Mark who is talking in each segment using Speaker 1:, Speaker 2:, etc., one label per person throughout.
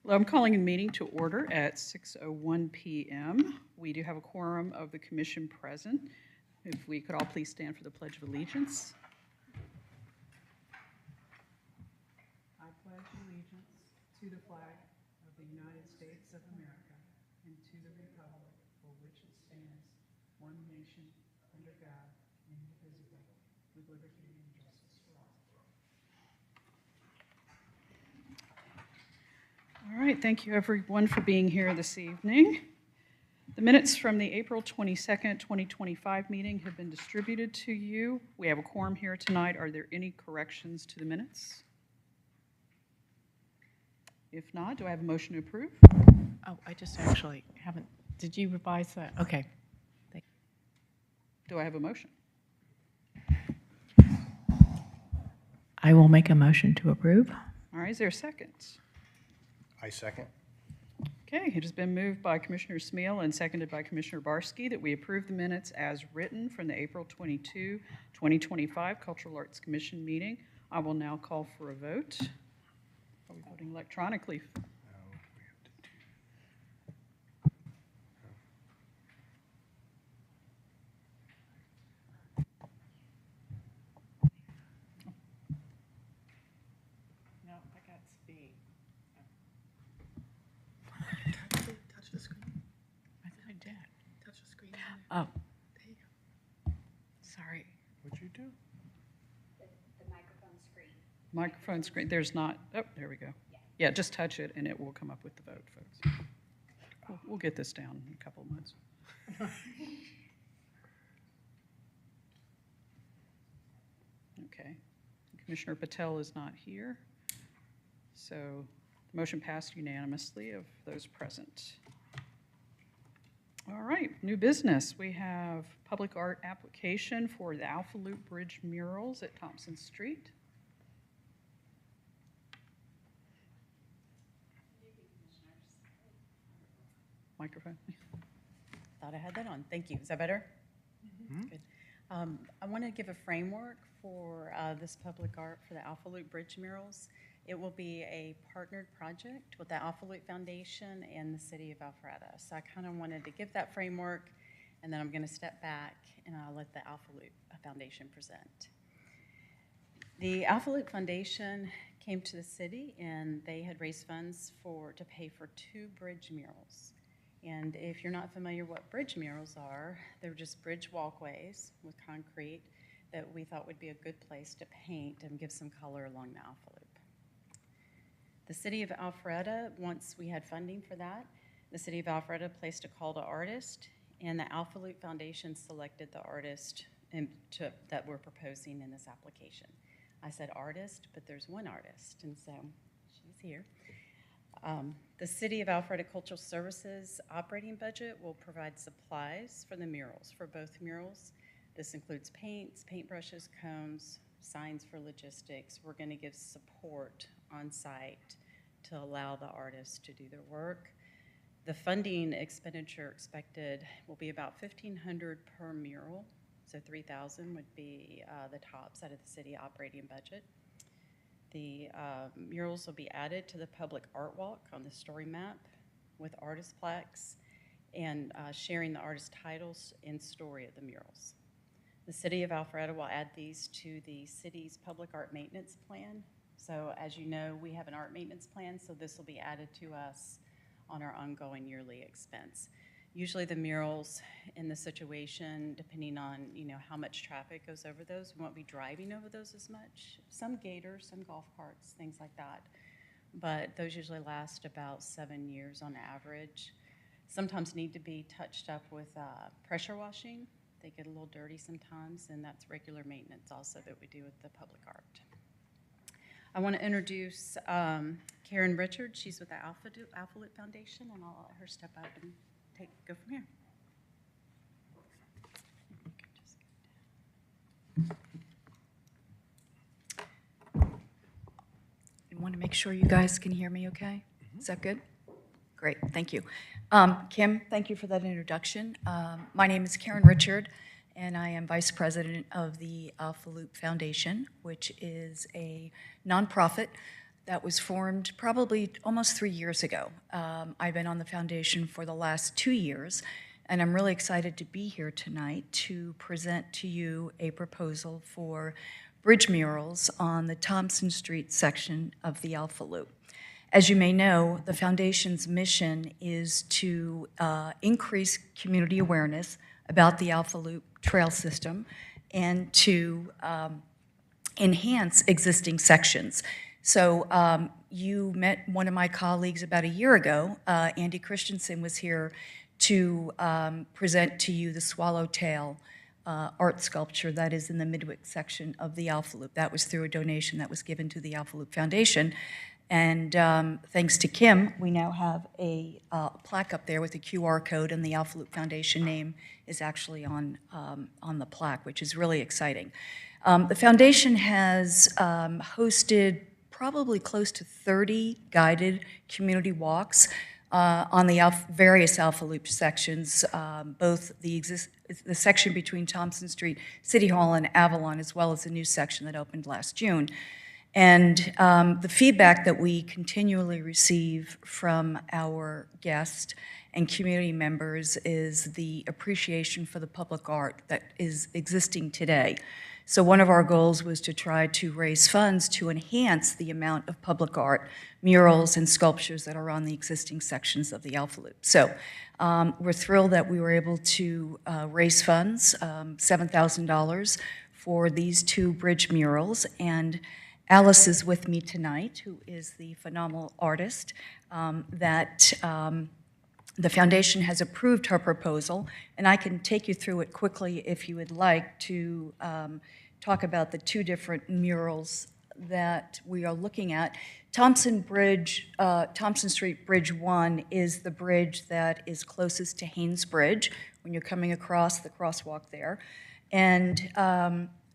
Speaker 1: Well, I'm calling a meeting to order at 6:01 p.m. We do have a quorum of the commission present. If we could all please stand for the Pledge of Allegiance. I pledge allegiance to the flag of the United States of America and to the republic for which it stands, one nation, under God, indivisible, with liberty and justice for all. All right, thank you everyone for being here this evening. The minutes from the April 22nd, 2025 meeting have been distributed to you. We have a quorum here tonight. Are there any corrections to the minutes? If not, do I have a motion to approve?
Speaker 2: Oh, I just actually haven't. Did you revise that? Okay. Thank
Speaker 1: Do I have a motion?
Speaker 2: you. I will make a motion to approve.
Speaker 1: All right, is there a second?
Speaker 3: I second.
Speaker 1: Okay, it has been moved by Commissioner Smeal and seconded by Commissioner Barsky that we approve the minutes as written from the April 22, 2025 Cultural Arts Commission meeting. I will now call for a vote. Are we voting electronically?
Speaker 2: No, I got speed.
Speaker 4: Touch the screen.
Speaker 2: I thought I did.
Speaker 4: Touch the screen.
Speaker 2: Oh,
Speaker 4: There you go.
Speaker 2: sorry.
Speaker 3: What'd you do?
Speaker 5: The microphone screen.
Speaker 1: Microphone screen, there's not, oh, there we go. Yeah, just touch it and it will come up with the vote, folks. We'll get this down in a couple of months. Okay. Commissioner Patel is not here, so the motion passed unanimously of those present. All right, new business. We have public art application for the Alpha Loop Bridge murals at Thompson Street. Microphone.
Speaker 6: Thought I had that on. Thank you. Is that better? Good. I want to give a framework for this public art for the Alpha Loop Bridge murals. It will be a partnered project with the Alpha Loop Foundation and the City of Alpharetta. So I kind of wanted to give that framework, and then I'm going to step back and I'll let the Alpha Loop Foundation present. The Alpha Loop Foundation came to the city, and they had raised funds to pay for 2 bridge murals. And if you're not familiar what bridge murals are, they're just bridge walkways with concrete that we thought would be a good place to paint and give some color along the Alpha Loop. The City of Alpharetta, once we had funding for that, the City of Alpharetta placed a call to artists, and the Alpha Loop Foundation selected the artist that we're proposing in this application. I said artist, but there's one artist, and so she's here. The City of Alpharetta Cultural Services operating budget will provide supplies for the murals, for both murals. This includes paints, paintbrushes, cones, signs for logistics. We're going to give support on site to allow the artists to do their work. The funding expenditure expected will be about $1,500 per mural, so $3,000 would be the top side of the city operating budget. The murals will be added to the public art walk on the story map with artist plaques and sharing the artist titles and story of the murals. The City of Alpharetta will add these to the city's public art maintenance plan. So as you know, we have an art maintenance plan, so this will be added to us on our ongoing yearly expense. Usually the murals in the situation, depending on how much traffic goes over those, we won't be driving over those as much. Some gators, some golf carts, things like that. But those usually last about 7 years on average. Sometimes need to be touched up with pressure washing. They get a little dirty sometimes, and that's regular maintenance also that we do with the public art. I want to introduce Karen Richard. She's with the Alpha Loop Foundation, and I'll let her step up and go from here.
Speaker 7: I want to make sure you guys can hear me okay. Is that good? Great, thank you. Kim, thank you for that introduction. My name is Karen Richard, and I am Vice President of the Alpha Loop Foundation, which is a nonprofit that was formed probably almost 3 years ago. I've been on the foundation for the last 2 years, and I'm really excited to be here tonight to present to you a proposal for bridge murals on the Thompson Street section of the Alpha Loop. As you may know, the foundation's mission is to increase community awareness about the Alpha Loop trail system and to enhance existing sections. So you met one of my colleagues about a year ago. Andy Christensen was here to present to you the swallowtail art sculpture that is in the Midwick section of the Alpha Loop. That was through a donation that was given to the Alpha Loop Foundation. And thanks to Kim, we now have a plaque up there with a QR code, and the Alpha Loop Foundation name is actually on the plaque, which is really exciting. The foundation has hosted probably close to 30 guided community walks on the various Alpha Loop sections, both the section between Thompson Street, City Hall, and Avalon, as well as the new section that opened last June. And the feedback that we continually receive from our guests and community members is the appreciation for the public art that is existing today. So one of our goals was to try to raise funds to enhance the amount of public art, murals, and sculptures that are on the existing sections of the Alpha Loop. So we're thrilled that we were able to raise funds, $7,000, for these 2 bridge murals. And Alice is with me tonight, who is the phenomenal artist that the foundation has approved her proposal, and I can take you through it quickly if you would like to talk about the 2 different murals that we are looking at. Thompson Street Bridge 1 is the bridge that is closest to Haynes Bridge when you're coming across the crosswalk there. And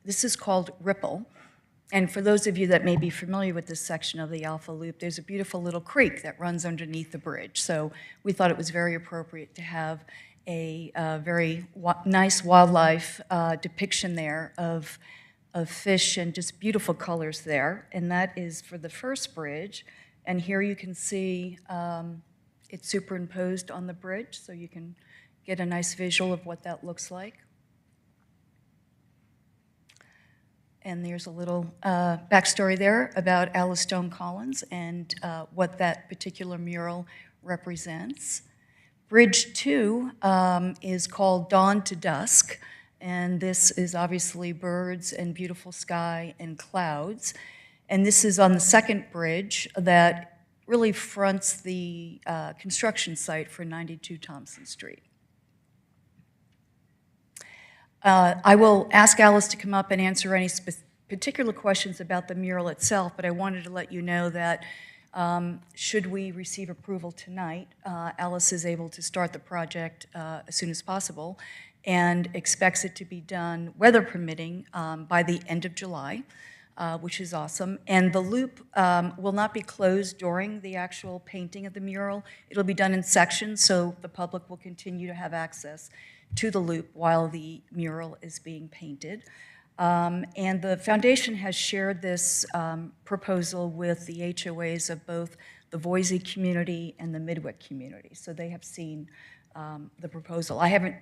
Speaker 7: this is called Ripple. And for those of you that may be familiar with this section of the Alpha Loop, there's a beautiful little creek that runs underneath the bridge. So we thought it was very appropriate to have a very nice wildlife depiction there of fish and just beautiful colors there. And that is for the first bridge. And here you can see it's superimposed on the bridge, so you can get a nice visual of what that looks like. And there's a little backstory there about Alice Stone Collins and what that particular mural represents. Bridge 2 is called Dawn to Dusk, and this is obviously birds and beautiful sky and clouds. And this is on the second bridge that really fronts the construction site for 92 Thompson Street. I will ask Alice to come up and answer any particular questions about the mural itself, but I wanted to let you know that should we receive approval tonight, Alice is able to start the project as soon as possible and expects it to be done, weather permitting, by the end of July, which is awesome. And the loop will not be closed during the actual painting of the mural. It'll be done in sections, so the public will continue to have access to the loop while the mural is being painted. And the foundation has shared this proposal with the HOAs of both the Boise community and the Midwick community. So they have seen the proposal. I haven't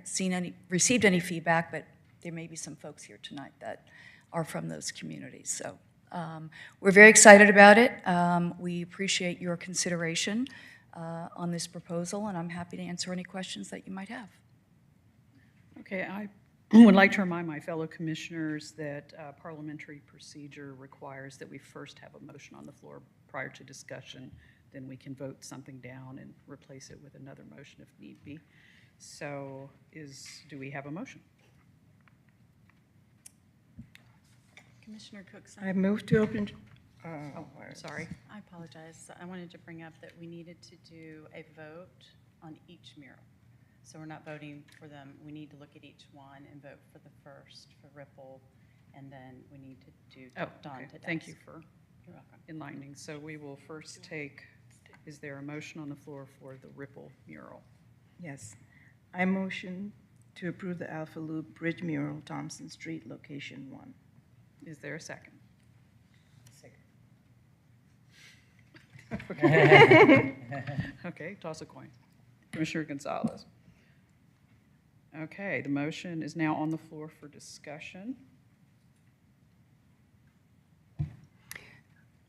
Speaker 7: received any feedback, but there may be some folks here tonight that are from those communities. So we're very excited about it. We appreciate your consideration on this proposal, and I'm happy to answer any questions that you might have.
Speaker 1: Okay, I would like to remind my fellow commissioners that parliamentary procedure requires that we first have a motion on the floor prior to discussion, then we can vote something down and replace it with another motion if need be. So do we have a motion?
Speaker 6: Commissioner Cookson.
Speaker 4: I move to open.
Speaker 1: Oh, sorry.
Speaker 6: I apologize. I wanted to bring up that we needed to do a vote on each mural. So we're not voting for them. We need to look at each one and vote for the first, for Ripple, and then we need to do Dawn to Dusk.
Speaker 1: Thank you for
Speaker 6: You're welcome.
Speaker 1: enlightening. So we will first take, is there a motion on the floor for the Ripple mural?
Speaker 4: Yes. I motion to approve the Alpha Loop Bridge mural, Thompson Street, location 1.
Speaker 1: Is there a second? Okay, toss a coin. Commissioner Gonzalez. Okay, the motion is now on the floor for discussion.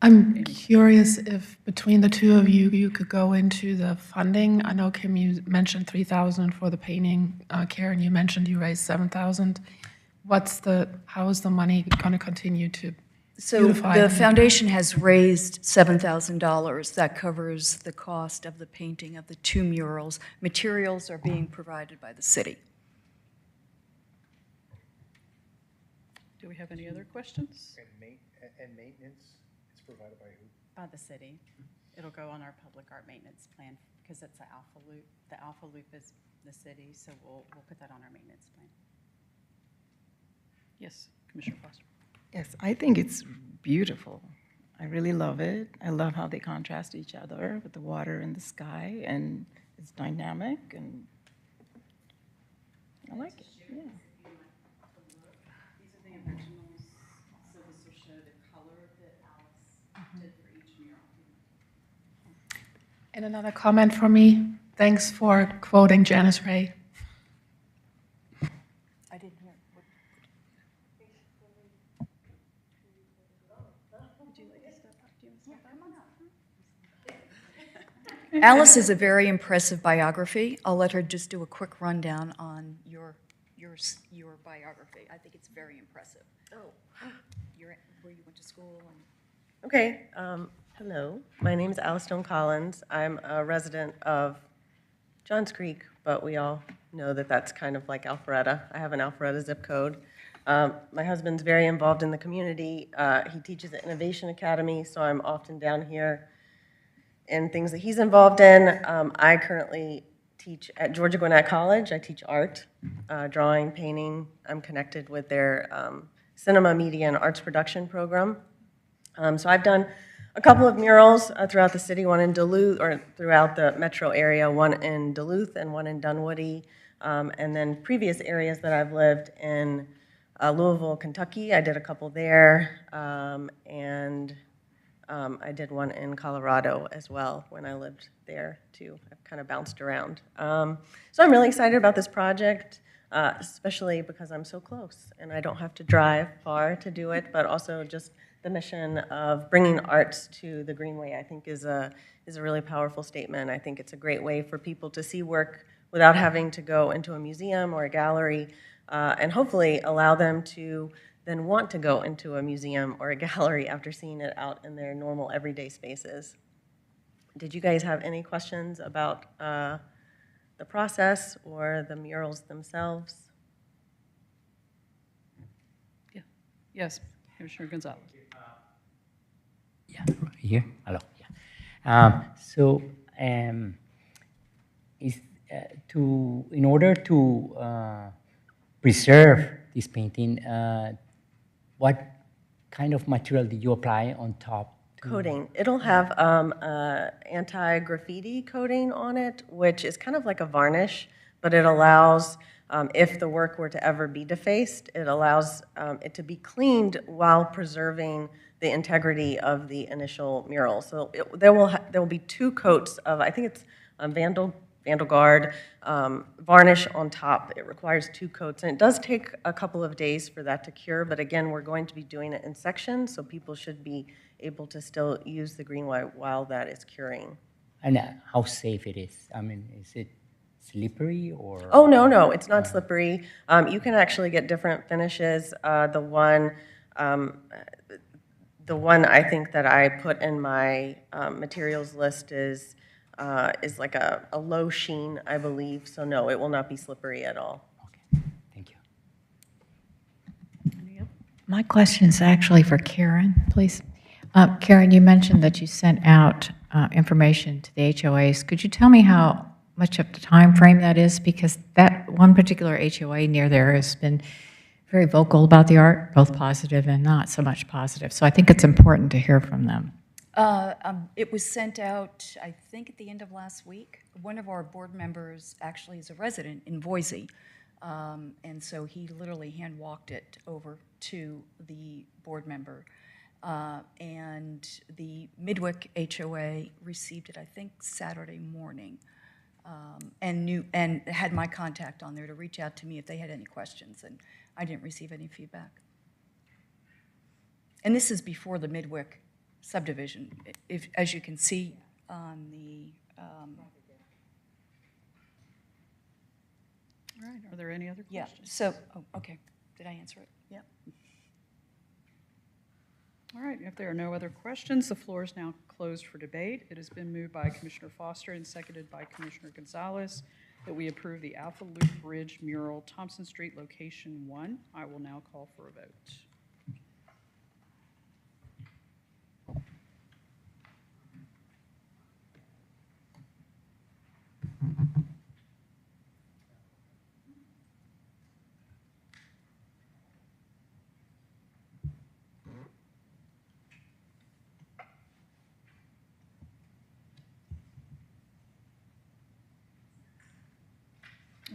Speaker 2: I'm curious if between the two of you, you could go into the funding. I know, Kim, you mentioned 3,000 for the painting. Karen, you mentioned you raised 7,000. How is the money going to continue to
Speaker 7: So
Speaker 2: beautify?
Speaker 7: the foundation has raised $7,000. That covers the cost of the painting of the 2 murals. Materials are being provided by the city.
Speaker 1: Do we have any other questions?
Speaker 3: And maintenance, it's provided by who?
Speaker 6: By the city. It'll go on our public art maintenance plan because it's an Alpha Loop. The Alpha Loop is the city, so we'll put that on our maintenance plan.
Speaker 1: Yes, Commissioner Foster.
Speaker 4: Yes, I think it's beautiful. I really love it. I love how they contrast each other with the water and the sky, and it's dynamic, and I like it, yeah.
Speaker 6: These are the originals, so this will show the color that Alice did for each mural.
Speaker 2: And another comment from me. Thanks for quoting Janice Ray.
Speaker 7: I didn't hear. Alice is a very impressive biography. I'll let her just do a quick rundown on your biography. I think it's very impressive. Where you went to school and.
Speaker 8: Okay, hello. My name is Alice Stone Collins. I'm a resident of Johns Creek, but we all know that that's kind of like Alpharetta. I have an Alpharetta zip code. My husband's very involved in the community. He teaches at Innovation Academy, so I'm often down here in things that he's involved in. I currently teach at Georgia Gwinnett College. I teach art, drawing, painting. I'm connected with their cinema, media, and arts production program. So I've done a couple of murals throughout the city, one in Duluth, or throughout the metro area, one in Duluth and one in Dunwoody. And then previous areas that I've lived in, Louisville, Kentucky, I did a couple there. And I did one in Colorado as well when I lived there too. I've kind of bounced around. So I'm really excited about this project, especially because I'm so close and I don't have to drive far to do it, but also just the mission of bringing arts to the Greenway, I think, is a really powerful statement. I think it's a great way for people to see work without having to go into a museum or a gallery, and hopefully allow them to then want to go into a museum or a gallery after seeing it out in their normal everyday spaces. Did you guys have any questions about the process or the murals themselves?
Speaker 1: Yeah. Yes, Commissioner Gonzalez.
Speaker 9: Yeah, right here. Hello. Yeah. In order to preserve this painting, what kind of material did you apply on top?
Speaker 8: Coating. It'll have anti-graffiti coating on it, which is kind of like a varnish, but it allows, if the work were to ever be defaced, it allows it to be cleaned while preserving the integrity of the initial mural. So there will be 2 coats of, I think it's Vandal Guard varnish on top. It requires 2 coats, and it does take a couple of days for that to cure, but again, we're going to be doing it in sections, so people should be able to still use the Greenway while that is curing.
Speaker 9: And how safe it is? I mean, is it slippery or?
Speaker 8: Oh, no, it's not slippery. You can actually get different finishes. The one I think that I put in my materials list is like a low sheen, I believe. So no, it will not be slippery at all.
Speaker 9: Okay, thank you.
Speaker 2: My question is actually for Karen, please. Karen, you mentioned that you sent out information to the HOAs. Could you tell me how much of the time frame that is? Because that one particular HOA near there has been very vocal about the art, both positive and not so much positive. So I think it's important to hear from them.
Speaker 7: It was sent out, I think, at the end of last week. One of our board members actually is a resident in Boise, and so he literally hand-walked it over to the board member. And the Midwick HOA received it, I think, Saturday morning, and had my contact on there to reach out to me if they had any questions, and I didn't receive any feedback. And this is before the Midwick subdivision. If, as you can see on the,
Speaker 1: All right, are there any other
Speaker 7: yeah,
Speaker 1: questions?
Speaker 7: so, oh, okay, did I answer it? Yeah.
Speaker 1: All right, if there are no other questions, the floor is now closed for debate. It has been moved by Commissioner Foster and seconded by Commissioner Gonzalez that we approve the Alpha Loop Bridge mural, Thompson Street, location 1. I will now call for a vote.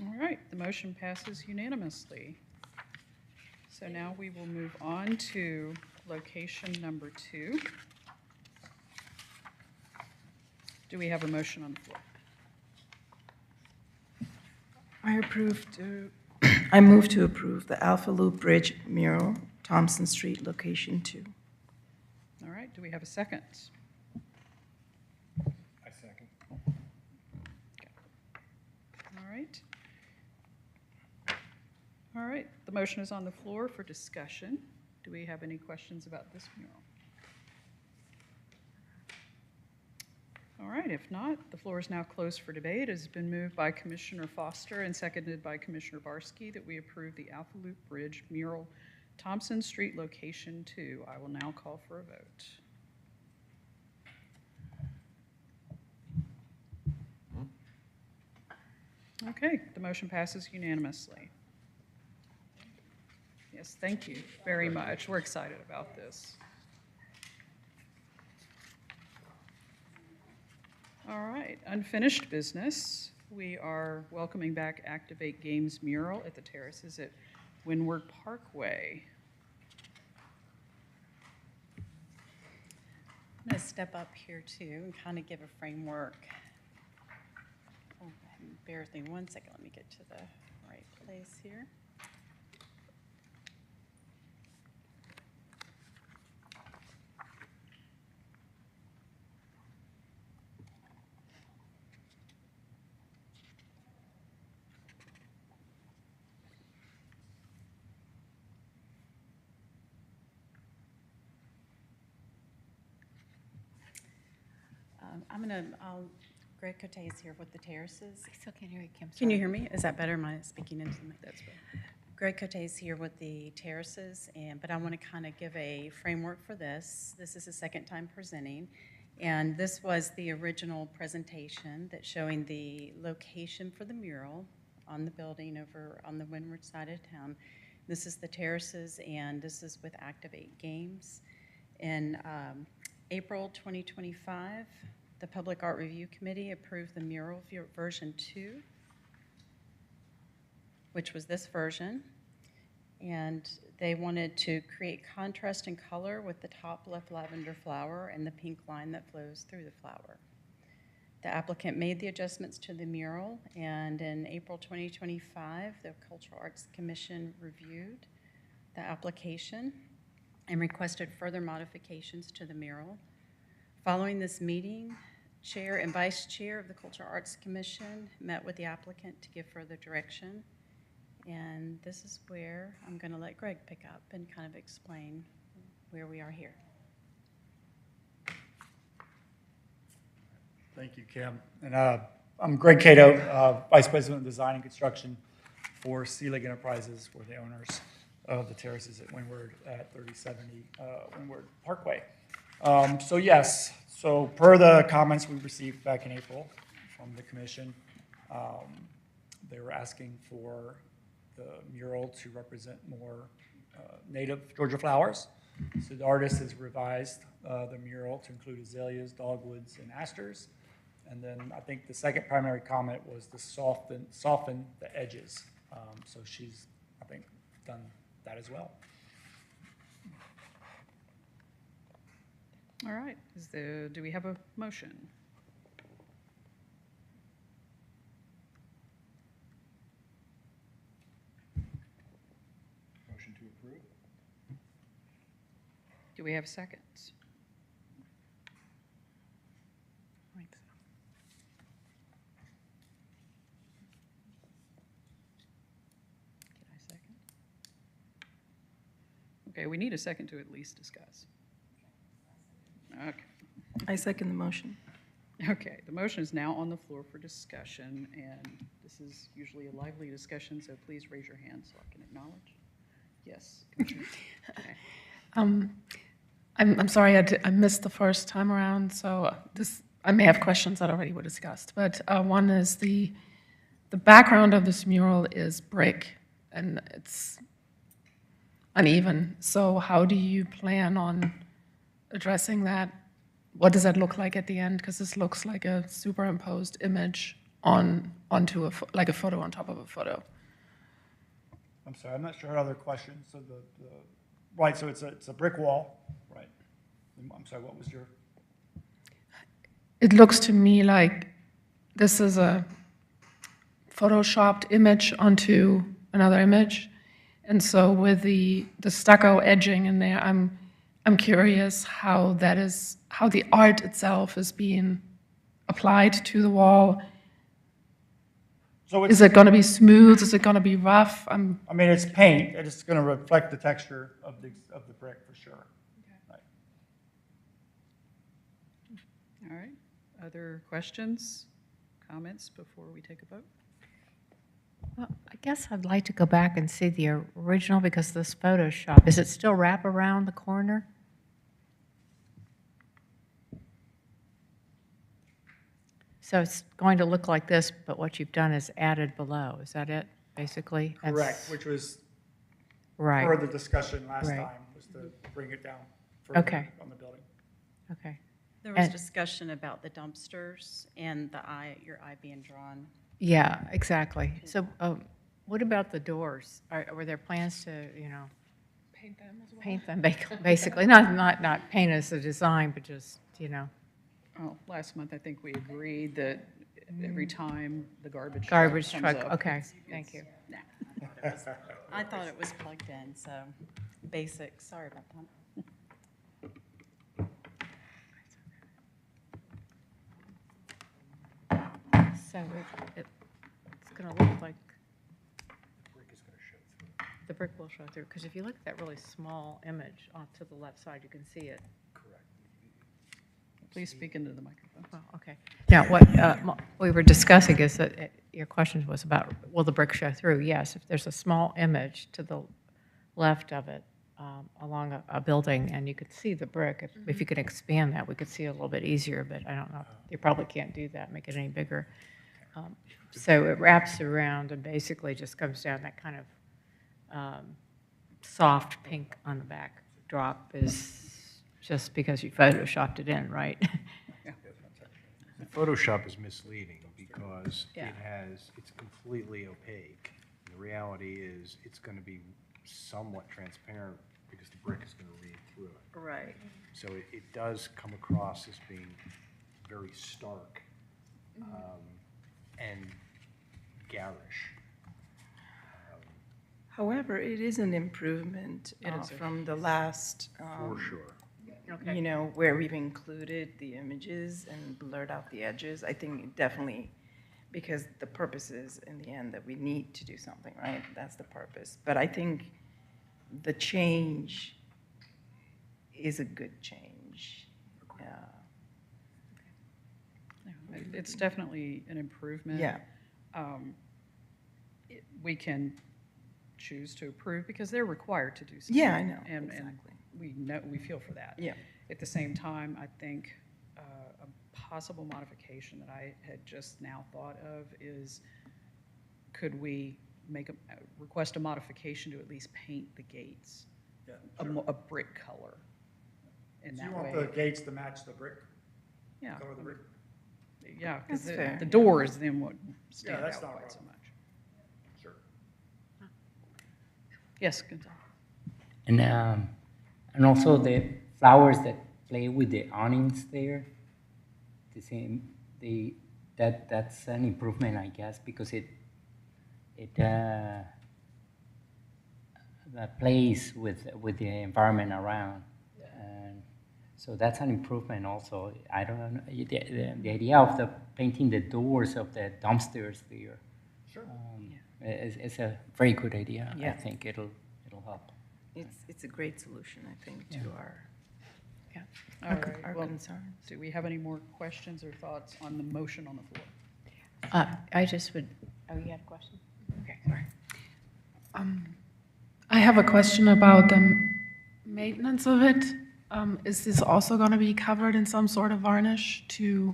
Speaker 1: All right, the motion passes unanimously. So now we will move on to location number 2. Do we have a motion on the floor?
Speaker 4: I move to approve the Alpha Loop Bridge mural, Thompson Street, location 2.
Speaker 1: All right, do we have a second?
Speaker 3: I second.
Speaker 1: All right. All right, the motion is on the floor for discussion. Do we have any questions about this mural? All right, if not, the floor is now closed for debate. It has been moved by Commissioner Foster and seconded by Commissioner Barsky that we approve the Alpha Loop Bridge mural, Thompson Street, location 2. I will now call for a vote. Okay, the motion passes unanimously. Yes, thank you very much. We're excited about this. All right, unfinished business. We are welcoming back Activate Games mural at the terraces at Windward Parkway.
Speaker 6: I'm going to step up here too and kind of give a framework. Oh, bear with me one second. Let me get to the right place here. Greg Cote is here with the terraces.
Speaker 2: I still can't hear you, Kim.
Speaker 6: Can you hear me? Is that better? Am I speaking into the mic? That's better. Greg Cote is here with the terraces, but I want to kind of give a framework for this. This is the second time presenting, and this was the original presentation that's showing the location for the mural on the building over on the windward side of town. This is the terraces, and this is with Activate Games. In April 2025, the Public Art Review Committee approved the mural version 2, which was this version. And they wanted to create contrast and color with the top left lavender flower and the pink line that flows through the flower. The applicant made the adjustments to the mural, and in April 2025, the Cultural Arts Commission reviewed the application and requested further modifications to the mural. Following this meeting, Chair and Vice Chair of the Cultural Arts Commission met with the applicant to give further direction. And this is where I'm going to let Greg pick up and kind of explain where we are here.
Speaker 10: Thank you, Kim. And I'm Greg Cato, Vice President of Design and Construction for Seelig Enterprises. We're the owners of the terraces at Windward at 3070 Windward Parkway. So per the comments we received back in April from the commission, they were asking for the mural to represent more native Georgia flowers. So the artist has revised the mural to include azaleas, dogwoods, and asters. And then I think the second primary comment was to soften the edges. So she's, I think, done that as well.
Speaker 1: All right, do we have a motion?
Speaker 3: Motion to approve?
Speaker 1: Do we have seconds? Can I second? Okay, we need a second to at least discuss. Okay.
Speaker 4: I second the motion.
Speaker 1: Okay, the motion is now on the floor for discussion, and this is usually a lively discussion, so please raise your hand so I can acknowledge. Yes, Commissioner. Okay.
Speaker 11: I'm sorry, I missed the first time around, so I may have questions that already were discussed. But one is the background of this mural is brick, and it's uneven. So how do you plan on addressing that? What does that look like at the end? Because this looks like a superimposed image onto like a photo on top of a photo.
Speaker 10: I'm sorry, I'm not sure how other questions. So right, so it's a brick wall, right? I'm sorry, what was your?
Speaker 11: It looks to me like this is a photoshopped image onto another image. And so with the stucco edging in there, I'm curious how the art itself is being applied to the wall.
Speaker 10: So
Speaker 11: Is it going to be smooth? Is it going to be rough?
Speaker 10: I mean, it's paint, and it's going to reflect the texture of the brick for sure. Right.
Speaker 1: All right, other questions, comments before we take a vote?
Speaker 2: Well, I guess I'd like to go back and see the original because this Photoshop, is it still wrap around the corner? So it's going to look like this, but what you've done is added below. Is that it, basically?
Speaker 10: Correct, which was
Speaker 2: Right.
Speaker 10: part of the discussion last
Speaker 2: Right.
Speaker 10: time, was to bring it down further
Speaker 2: Okay.
Speaker 10: on the building.
Speaker 2: Okay.
Speaker 6: There was
Speaker 2: And-
Speaker 6: discussion about the dumpsters and your eye being drawn.
Speaker 2: Yeah, exactly. So what about the doors? Were there plans to,
Speaker 11: Paint them as well.
Speaker 2: paint them, basically? Not paint as a design, but just,
Speaker 1: Well, last month, I think we agreed that every time the garbage
Speaker 2: garbage
Speaker 1: comes
Speaker 2: truck,
Speaker 1: up,
Speaker 2: okay,
Speaker 1: it's-
Speaker 2: thank you.
Speaker 6: Nah. I thought it was plugged in, so basic, sorry about that.
Speaker 2: So it's going to look like
Speaker 3: Brick is going to show through.
Speaker 2: the brick will show through, because if you look at that really small image off to the left side, you can see it.
Speaker 3: Correct.
Speaker 1: Please speak into the microphone.
Speaker 2: Well, okay. Now, what we were discussing is that your question was about, will the brick show through? Yes, if there's a small image to the left of it along a building, and you could see the brick, if you could expand that, we could see it a little bit easier, but I don't know. You probably can't do that, make it any bigger. So it wraps around and basically just comes down that kind of soft pink on the back drop is just because you photoshopped it in, right?
Speaker 3: The Photoshop is misleading because
Speaker 2: Yeah.
Speaker 3: it's completely opaque. The reality is, it's going to be somewhat transparent because the brick is going to read through it.
Speaker 2: Right.
Speaker 3: So it does come across as being very stark and garish.
Speaker 4: However, it is an improvement
Speaker 1: It is.
Speaker 4: from the last,
Speaker 3: For sure.
Speaker 4: where we've included the images and blurred out the edges. I think it definitely, because the purpose is in the end that we need to do something, right? That's the purpose. But I think the change is a good change.
Speaker 1: It's definitely an improvement.
Speaker 4: Yeah.
Speaker 1: We can choose to approve because they're required to do something.
Speaker 4: Yeah, I know,
Speaker 1: And
Speaker 4: exactly.
Speaker 1: we feel for that.
Speaker 4: Yeah.
Speaker 1: At the same time, I think a possible modification that I had just now thought of is, could we request a modification to at least paint the gates
Speaker 10: Yeah,
Speaker 1: a brick color? In
Speaker 10: So you
Speaker 1: that
Speaker 10: want
Speaker 1: way,
Speaker 10: the gates to match the brick,
Speaker 1: yeah,
Speaker 10: color of the brick?
Speaker 1: yeah, because
Speaker 4: That's fair.
Speaker 1: the doors then would stand
Speaker 10: that's
Speaker 1: out
Speaker 10: not a
Speaker 1: quite so
Speaker 10: problem.
Speaker 1: much.
Speaker 10: Sure.
Speaker 1: Yes, Gonzalo.
Speaker 9: And also the flowers that display with the awnings there. The same, that's an improvement, I guess, because it plays with the environment around. And so that's an improvement also. I don't know, the idea of painting the doors of the dumpsters there.
Speaker 10: Sure.
Speaker 9: It's a very good idea. I
Speaker 4: Yeah.
Speaker 9: think it'll help.
Speaker 4: It's a great solution, I think, to our
Speaker 1: All right, well,
Speaker 4: concerns.
Speaker 1: do we have any more questions or thoughts on the motion on the floor?
Speaker 2: I just would, oh, you had a question? Okay, sorry.
Speaker 11: I have a question about the maintenance of it. Is this also going to be covered in some sort of varnish to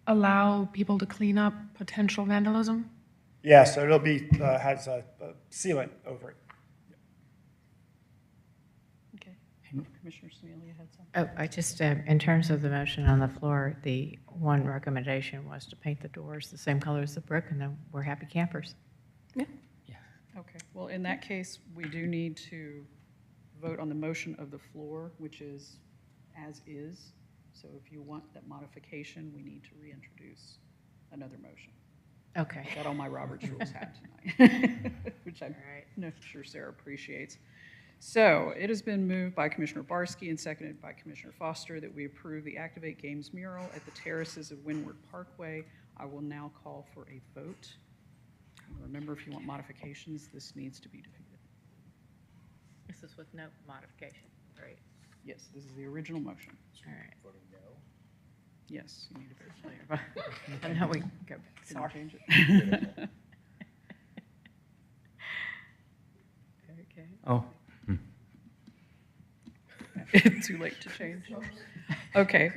Speaker 11: allow people to clean up potential vandalism?
Speaker 10: Yeah, so it'll be, has a sealant over it.
Speaker 1: Okay. Commissioner Smealy had something?
Speaker 2: Oh, I just, in terms of the motion on the floor, the one recommendation was to paint the doors the same color as the brick, and then we're happy campers.
Speaker 1: Okay, well, in that case, we do need to vote on the motion of the floor, which is as is. So if you want that modification, we need to reintroduce another motion.
Speaker 2: Okay.
Speaker 1: Got all my Robert's rules hat tonight, which I'm sure Sarah appreciates. So it has been moved by Commissioner Barsky and seconded by Commissioner Foster that we approve the Activate Games mural at the terraces of Windward Parkway. I will now call for a vote. Remember, if you want modifications, this needs to be defeated.
Speaker 2: This is with no modification, right?
Speaker 1: Yes, this is the original motion.
Speaker 2: All right.
Speaker 1: Yes, you need to vote.
Speaker 2: And now we go back.
Speaker 1: Can you change it?
Speaker 2: Okay.
Speaker 9: Oh.
Speaker 1: Too late to change. Okay,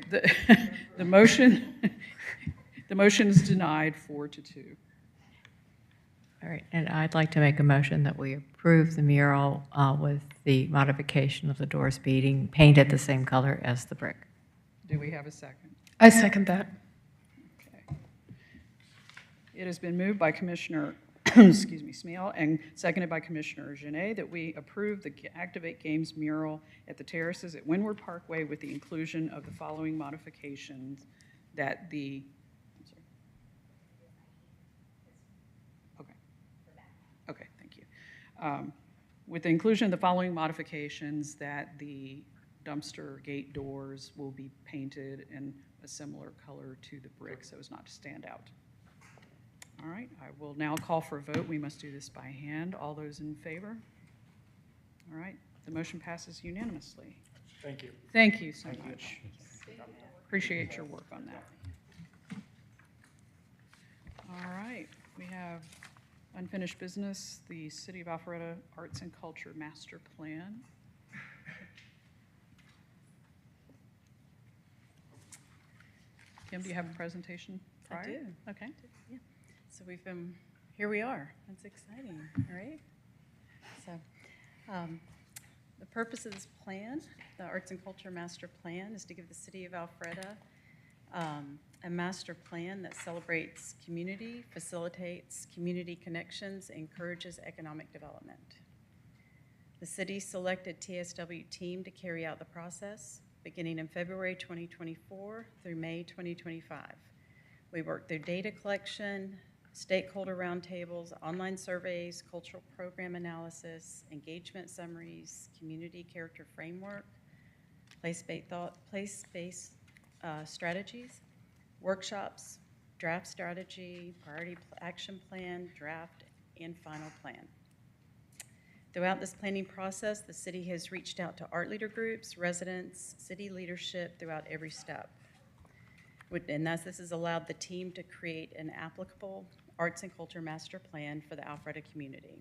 Speaker 1: the motion is denied 4-2.
Speaker 2: All right, and I'd like to make a motion that we approve the mural with the modification of the doors being painted the same color as the brick.
Speaker 1: Do we have a second?
Speaker 11: I second that.
Speaker 1: Okay. It has been moved by Commissioner, excuse me, Smeal, and seconded by Commissioner Genet that we approve the Activate Games mural at the terraces at Windward Parkway with the inclusion of the following modifications that the, I'm sorry. Okay, thank you. With the inclusion of the following modifications, that the dumpster gate doors will be painted in a similar color to the brick so as not to stand out. All right, I will now call for a vote. We must do this by hand. All those in favor? All right, the motion passes unanimously.
Speaker 10: Thank you.
Speaker 1: Thank you so much. Appreciate your work on that. All right, we have unfinished business, the City of Alpharetta Arts and Culture Master Plan. Kim, do you have a presentation prior?
Speaker 6: I do.
Speaker 1: Okay.
Speaker 6: Yeah. So here we are. That's exciting, all right? So the purpose of this plan, the Arts and Culture Master Plan, is to give the City of Alpharetta a master plan that celebrates community, facilitates community connections, and encourages economic development. The city selected TSW team to carry out the process beginning in February 2024 through May 2025. We worked through data collection, stakeholder roundtables, online surveys, cultural program analysis, engagement summaries, community character framework, place-based strategies, workshops, draft strategy, priority action plan, draft, and final plan. Throughout this planning process, the city has reached out to art leader groups, residents, city leadership throughout every step. And this has allowed the team to create an applicable arts and culture master plan for the Alpharetta community.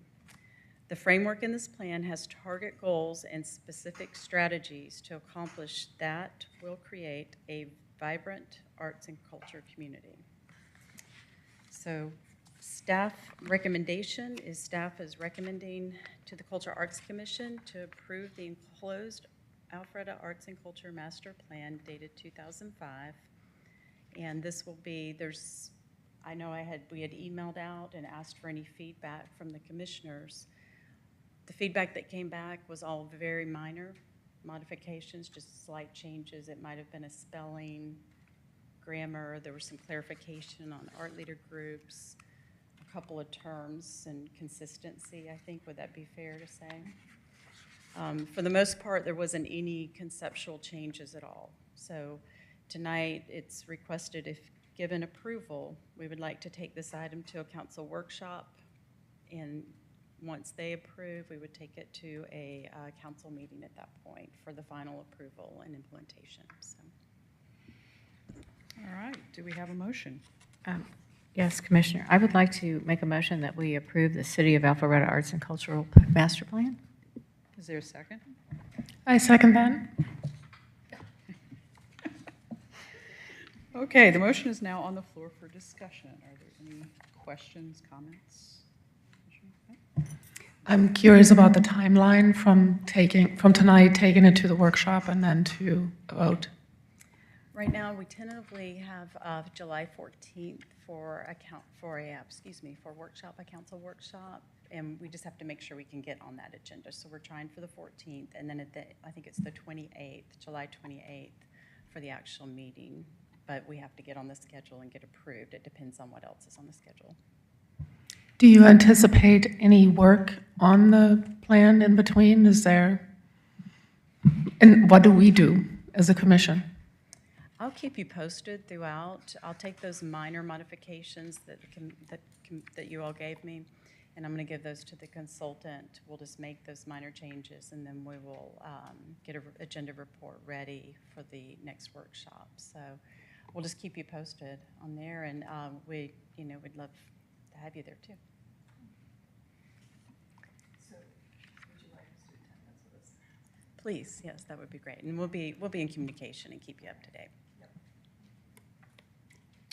Speaker 6: The framework in this plan has target goals and specific strategies to accomplish that will create a vibrant arts and culture community. So staff recommendation is staff is recommending to the Culture Arts Commission to approve the enclosed Alpharetta Arts and Culture Master Plan dated 2005. And this will be, I know we had emailed out and asked for any feedback from the commissioners. The feedback that came back was all very minor modifications, just slight changes. It might have been a spelling, grammar. There was some clarification on art leader groups, a couple of terms and consistency, I think. Would that be fair to say? For the most part, there wasn't any conceptual changes at all. So tonight, it's requested, if given approval, we would like to take this item to a council workshop, and once they approve, we would take it to a council meeting at that point for the final approval and implementation. So.
Speaker 1: All right, do we have a motion?
Speaker 2: Yes, Commissioner. I would like to make a motion that we approve the City of Alpharetta Arts and Cultural Master Plan.
Speaker 1: Is there a second?
Speaker 11: I second that.
Speaker 1: Okay, the motion is now on the floor for discussion. Are there any questions, comments?
Speaker 11: I'm curious about the timeline from tonight, taking it to the workshop and then to a vote.
Speaker 6: Right now, we tentatively have July 14th for workshop, a council workshop, and we just have to make sure we can get on that agenda. So we're trying for the 14th, and then I think it's the 28th, July 28th, for the actual meeting. But we have to get on the schedule and get approved. It depends on what else is on the schedule.
Speaker 11: Do you anticipate any work on the plan in between? And what do we do as a commission?
Speaker 6: I'll keep you posted throughout. I'll take those minor modifications that you all gave me, and I'm going to give those to the consultant. We'll just make those minor changes, and then we will get an agenda report ready for the next workshop. So we'll just keep you posted on there, and we'd love to have you there too. So, would you like us to attend this? Please, yes, that would be great, and we'll be in communication and keep you up to date.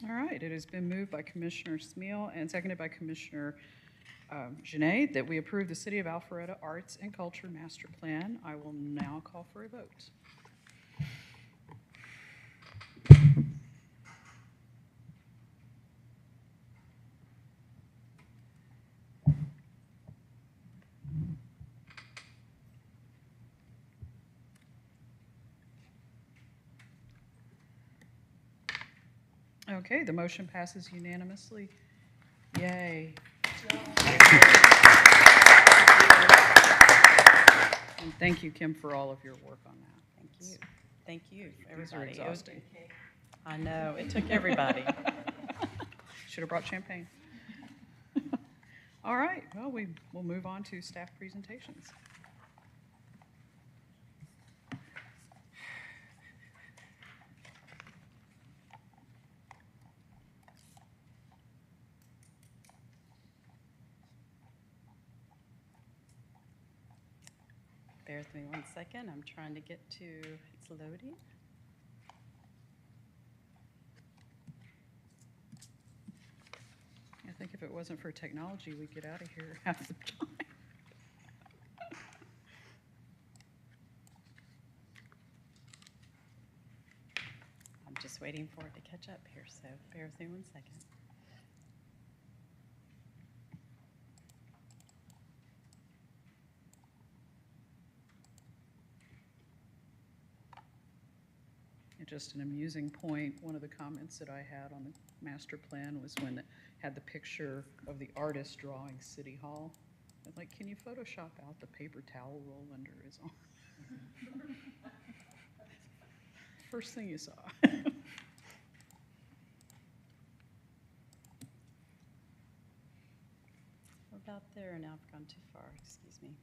Speaker 1: All right, it has been moved by Commissioner Smeal and seconded by Commissioner Genet that we approve the City of Alpharetta Arts and Culture Master Plan. I will now call for a vote. Okay, the motion passes unanimously. Yay. And thank you, Kim, for all of your work on that.
Speaker 6: Thank you. Thank you,
Speaker 1: These are
Speaker 6: everybody.
Speaker 1: exhausting.
Speaker 6: I know, it took everybody.
Speaker 1: Should have brought champagne. All right, well, we'll move on to staff presentations.
Speaker 6: Bear with me 1 second. I'm trying to get to, it's loading.
Speaker 1: I think if it wasn't for technology, we'd get out of here half the time.
Speaker 6: I'm just waiting for it to catch up here, so bear with me 1 second.
Speaker 1: Just an amusing point, one of the comments that I had on the master plan was when it had the picture of the artist drawing City Hall. I was like, can you Photoshop out the paper towel roll under his arm? First thing you saw.
Speaker 6: We're about there, now I've gone too far, excuse me.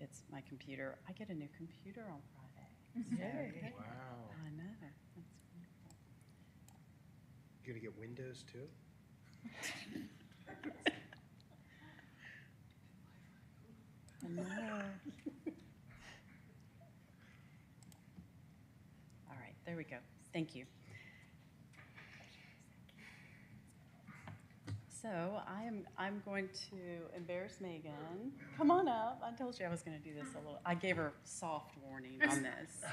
Speaker 6: It's my computer. I get a new computer on Friday.
Speaker 1: Yay.
Speaker 3: Wow.
Speaker 6: I know. That's wonderful.
Speaker 3: You gonna get Windows too?
Speaker 6: I know. All right, there we go. Thank you. So I'm going to embarrass Megan. Come on up. I told you I was going to do this a little. I gave her soft warning on this.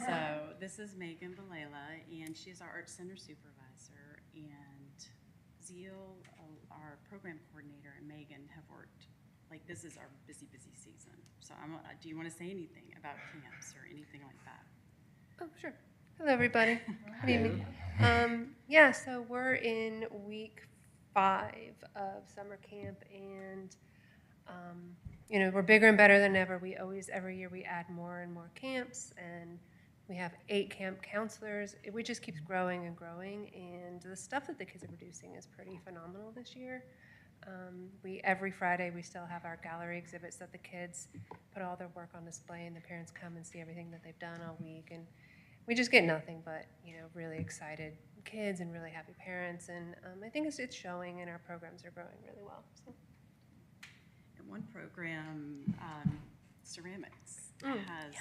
Speaker 6: So this is Megan Balela, and she's our Art Center supervisor. And Zeal, our program coordinator, and Megan have worked Like, this is our busy, busy season. So do you want to say anything about camps or anything like that?
Speaker 12: Oh, sure. Hello, everybody. Good evening. Yeah, so we're in week 5 of summer camp, and you know, we're bigger and better than ever. We always, every year, we add more and more camps, and we have 8 camp counselors. It just keeps growing and growing, and the stuff that the kids are producing is pretty phenomenal this year. Every Friday, we still have our gallery exhibits that the kids put all their work on display, and the parents come and see everything that they've done all week, and we just get nothing but, you know, really excited kids and really happy parents, and I think it's showing, and our programs are growing really well. So.
Speaker 6: And one program, ceramics, has,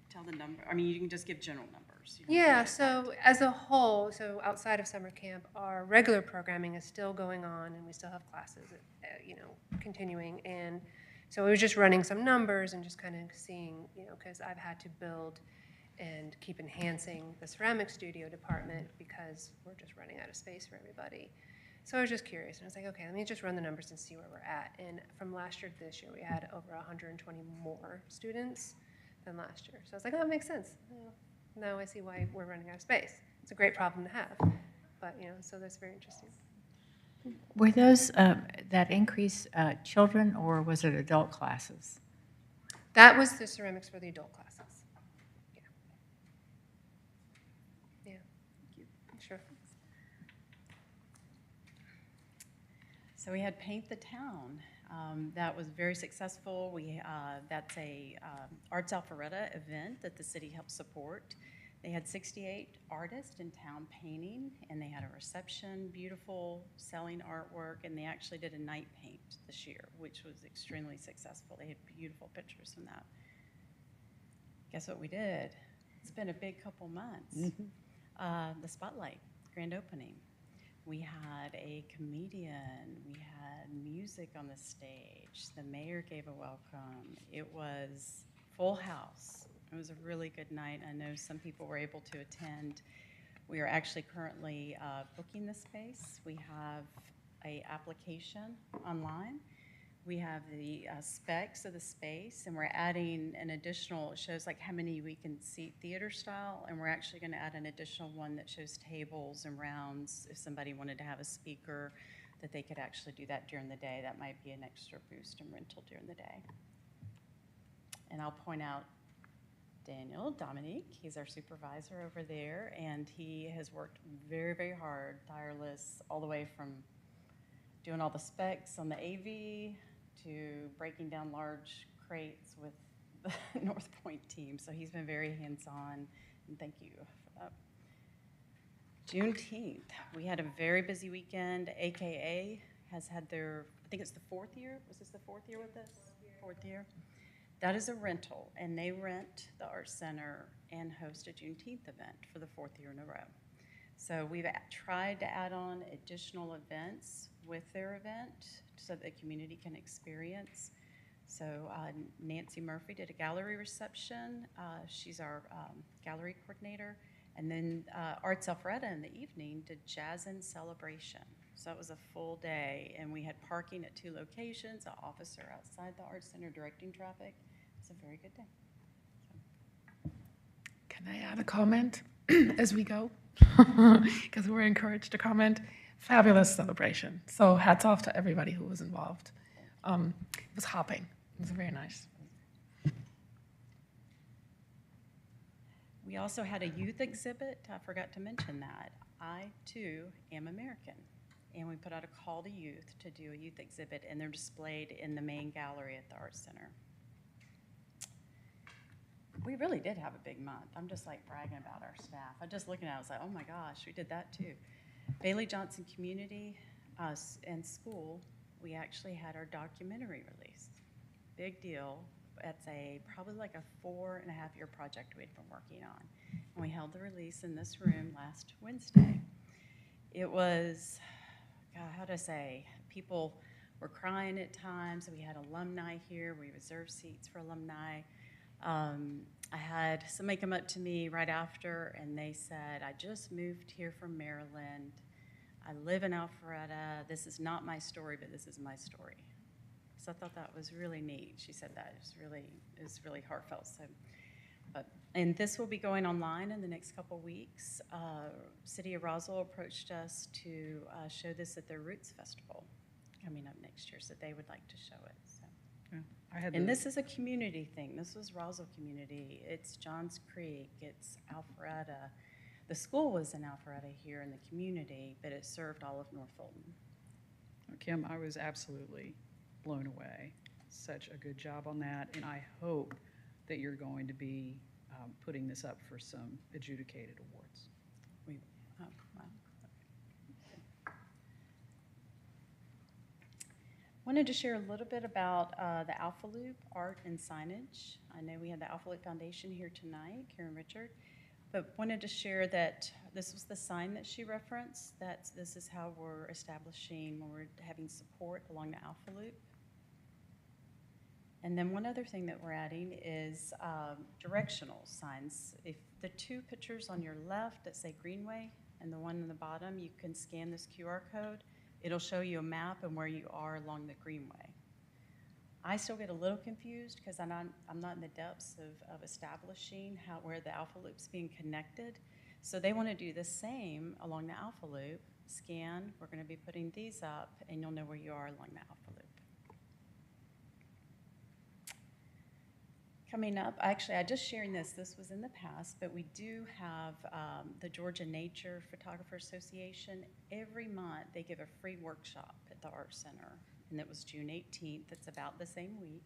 Speaker 6: tell the number, I mean, you can just give general numbers. You don't
Speaker 12: Yeah,
Speaker 6: have to
Speaker 12: so as a whole, so outside of summer camp, our regular programming is still going on, and we still have classes, you know, continuing, and so we were just running some numbers and just kind of seeing, you know, because I've had to build and keep enhancing the ceramic studio department because we're just running out of space for everybody. So I was just curious, and I was like, okay, let me just run the numbers and see where we're at. And from last year to this year, we had over 120 more students than last year. So I was like, oh, that makes sense. Now I see why we're running out of space. It's a great problem to have, but you know, so that's very interesting.
Speaker 2: Were those, that increase children, or was it adult classes?
Speaker 12: That was the ceramics for the adult classes. Yeah. Yeah. Sure.
Speaker 6: So we had Paint the Town. That was very successful. That's a Arts Alpharetta event that the city helped support. They had 68 artists in town painting, and they had a reception, beautiful selling artwork, and they actually did a night paint this year, which was extremely successful. They had beautiful pictures from that. Guess what we did? It's been a big couple months. The Spotlight grand opening. We had a comedian, we had music on the stage, the mayor gave a welcome. It was full house. It was a really good night. I know some people were able to attend. We are actually currently booking the space. We have an application online. We have the specs of the space, and we're adding an additional, it shows like how many we can seat theater style, and we're actually going to add an additional one that shows tables and rounds. If somebody wanted to have a speaker, that they could actually do that during the day. That might be an extra boost in rental during the day. And I'll point out Dominique, he's our supervisor over there, and he has worked very, very hard, tireless, all the way from doing all the specs on the AV to breaking down large crates with the North Point team. So he's been very hands-on, and thank you for that. Juneteenth, we had a very busy weekend. AKA has had their, I think it's the 4th year. Was this the 4th year with us? 4th year. That is a rental, and they rent the Art Center and host a Juneteenth event for the 4th year in a row. So we've tried to add on additional events with their event so that the community can experience. So Nancy Murphy did a gallery reception. She's our gallery coordinator. And then Arts Alpharetta in the evening did Jazz and Celebration. So it was a full day, and we had parking at 2 locations, an officer outside the Arts Center directing traffic. It's a very good day. So.
Speaker 11: Can I add a comment as we go? Because we're encouraged to comment. Fabulous celebration. So hats off to everybody who was involved. It was hopping. It was very nice.
Speaker 6: We also had a youth exhibit. I forgot to mention that. I, too, am American. And we put out a call to youth to do a youth exhibit, and they're displayed in the main gallery at the Arts Center. We really did have a big month. I'm just like bragging about our staff. I'm just looking at it, I was like, oh my gosh, we did that too. Bailey Johnson Community and School, we actually had our documentary released. Big deal. It's probably like a 4.5-year project we'd been working on. And we held the release in this room last Wednesday. It was, God, how to say, people were crying at times. We had alumni here. We reserved seats for alumni. I had somebody come up to me right after, and they said, I just moved here from Maryland. I live in Alpharetta. This is not my story, but this is my story. So I thought that was really neat. She said that it was really heartfelt. So, and this will be going online in the next couple weeks. City of Roswell approached us to show this at their Roots Festival coming up next year, so they would like to show it. So.
Speaker 1: Yeah,
Speaker 6: And this is a community thing. This was Roswell community. It's Johns Creek. It's Alpharetta. The school was in Alpharetta here in the community, but it served all of North Fulton.
Speaker 1: Kim, I was absolutely blown away. Such a good job on that, and I hope that you're going to be putting this up for some adjudicated awards.
Speaker 6: Wow. Wanted to share a little bit about the Alpha Loop art and signage. I know we had the Alpha Loop Foundation here tonight, Karen Richard, but wanted to share that this was the sign that she referenced, that this is how we're establishing when we're having support along the Alpha Loop. And then one other thing that we're adding is directional signs. If the two pictures on your left that say Greenway and the one on the bottom, you can scan this QR code. It'll show you a map and where you are along the Greenway. I still get a little confused because I'm not in the depths of establishing where the Alpha Loop's being connected. So they want to do the same along the Alpha Loop. Scan, we're going to be putting these up, and you'll know where you are along the Alpha Loop. Coming up, actually, I just sharing this was in the past, but we do have the Georgia Nature Photographer Association. Every month, they give a free workshop at the Art Center, and it was June 18th. It's about the same week,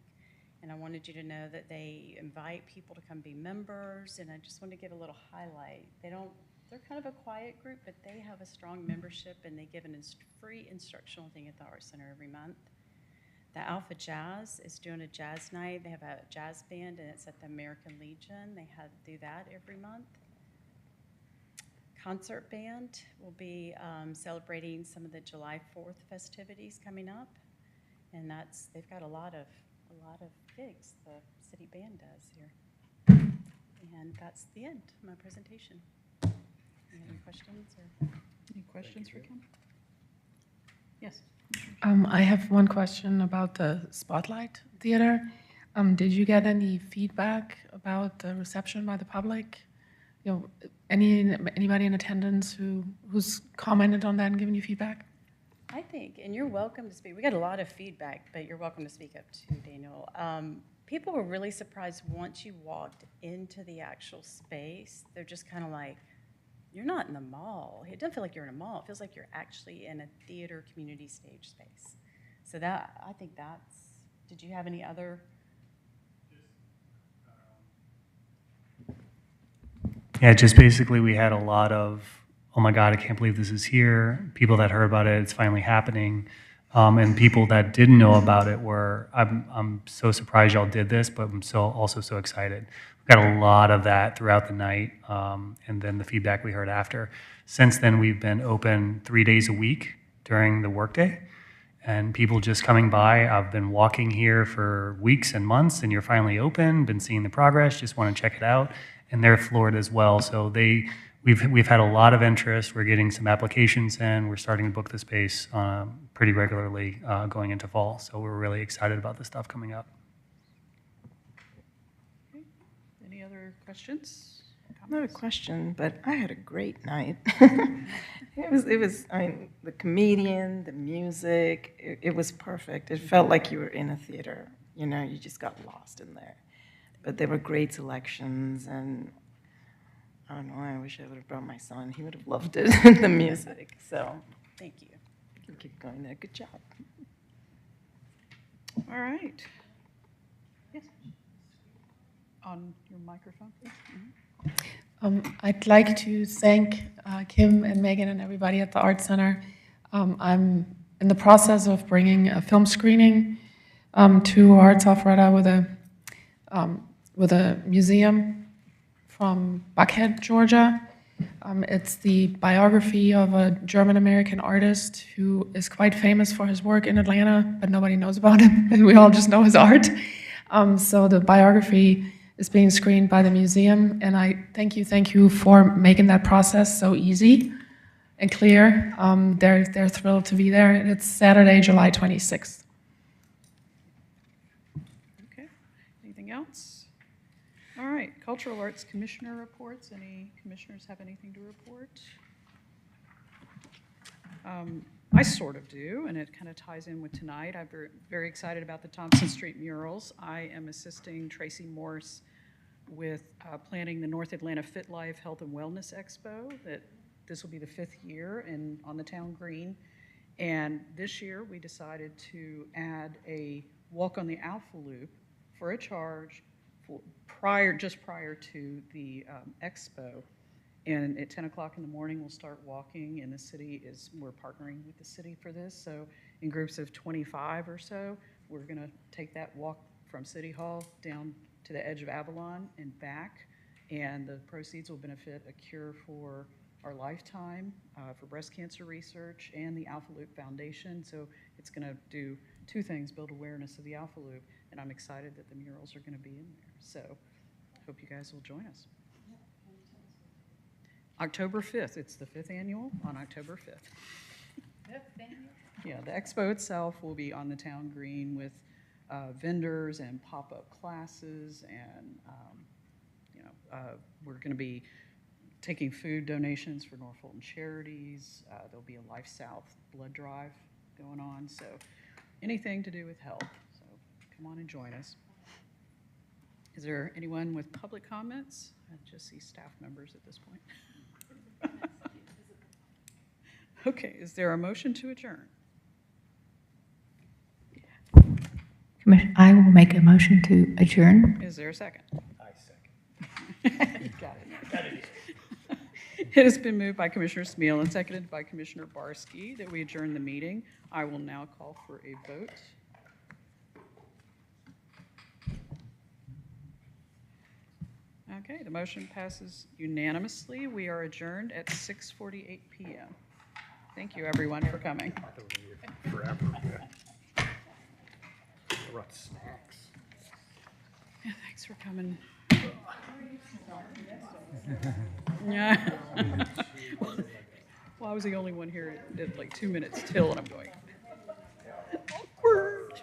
Speaker 6: and I wanted you to know that they invite people to come be members, and I just want to give a little highlight. They're kind of a quiet group, but they have a strong membership, and they give a free instructional thing at the Art Center every month. The Alpha Jazz is doing a jazz night. They have a jazz band, and it's at the American Legion. They do that every month. Concert band will be celebrating some of the July 4th festivities coming up, and they've got a lot of gigs the city band does here. And that's the end of my presentation. Any questions?
Speaker 1: Any questions for Kim? Yes.
Speaker 11: I have one question about the Spotlight Theater. Did you get any feedback about the reception by the public? You know, anybody in attendance who's commented on that and given you feedback?
Speaker 6: I think, and you're welcome to speak. We got a lot of feedback, but you're welcome to speak up too, Daniel. People were really surprised once you walked into the actual space. They're just kind of like, you're not in the mall. It doesn't feel like you're in a mall. It feels like you're actually in a theater community stage space. So I think did you have any other?
Speaker 13: Yeah, just basically we had a lot of, oh my God, I can't believe this is here. People that heard about it, it's finally happening. And people that didn't know about it I'm so surprised y'all did this, but I'm also so excited. We got a lot of that throughout the night, and then the feedback we heard after. Since then, we've been open 3 days a week during the workday, and people just coming by. I've been walking here for weeks and months, and you're finally open, been seeing the progress, just want to check it out, and they're floored as well. So we've had a lot of interest. We're getting some applications in. We're starting to book the space pretty regularly going into fall. So we're really excited about the stuff coming up.
Speaker 1: Any other questions?
Speaker 4: Not a question, but I had a great night. It was, I mean, the comedian, the music, it was perfect. It felt like you were in a theater. You know, you just got lost in there. But there were great selections, and I don't know, I wish I would have brought my son. He would have loved it, the music. So thank you. You keep going there. Good job.
Speaker 1: All right. Yes. On your microphone, please.
Speaker 11: I'd like to thank Kim and Megan and everybody at the Art Center. I'm in the process of bringing a film screening to Arts Alpharetta with a museum from Buckhead, Georgia. It's the biography of a German-American artist who is quite famous for his work in Atlanta, but nobody knows about him, and we all just know his art. So the biography is being screened by the museum, and I thank you for making that process so easy and clear. They're thrilled to be there, and it's Saturday, July 26th.
Speaker 1: Anything else? All right, Cultural Arts Commissioner reports. Any commissioners have anything to report? I sort of do, and it kind of ties in with tonight. I'm very excited about the Thompson Street murals. I am assisting Tracy Morse with planning the North Atlanta Fit Life Health and Wellness Expo. This will be the 5th year on the town green. And this year, we decided to add a walk on the Alpha Loop for a charge just prior to the expo. And at 10 o'clock in the morning, we'll start walking, and we're partnering with the city for this. So in groups of 25 or so, we're going to take that walk from City Hall down to the edge of Avalon and back. And the proceeds will benefit a cure for our lifetime, for breast cancer research, and the Alpha Loop Foundation. So it's going to do 2 things: build awareness of the Alpha Loop, and I'm excited that the murals are going to be in there. So hope you guys will join us. October 5th. It's the 5th annual on October 5th. Yeah, the expo itself will be on the town green with vendors and pop-up classes, and we're going to be taking food donations for North Fulton Charities. There'll be a Life South blood drive going on, so anything to do with health. So come on and join us. Is there anyone with public comments? I just see staff members at this point. Okay, is there a motion to adjourn?
Speaker 2: I will make a motion to adjourn.
Speaker 1: Is there a second?
Speaker 3: I second.
Speaker 1: You got it. It has been moved by Commissioner Smeal and seconded by Commissioner Barsky that we adjourn the meeting. I will now call for a vote. Okay, the motion passes unanimously. We are adjourned at 6:48 p.m. Thank you, everyone, for coming.
Speaker 3: I thought we were here forever. I brought snacks.
Speaker 1: Yeah, thanks for coming. Yeah. Well, I was the only one here at like 2 minutes till, and I'm going, awkward.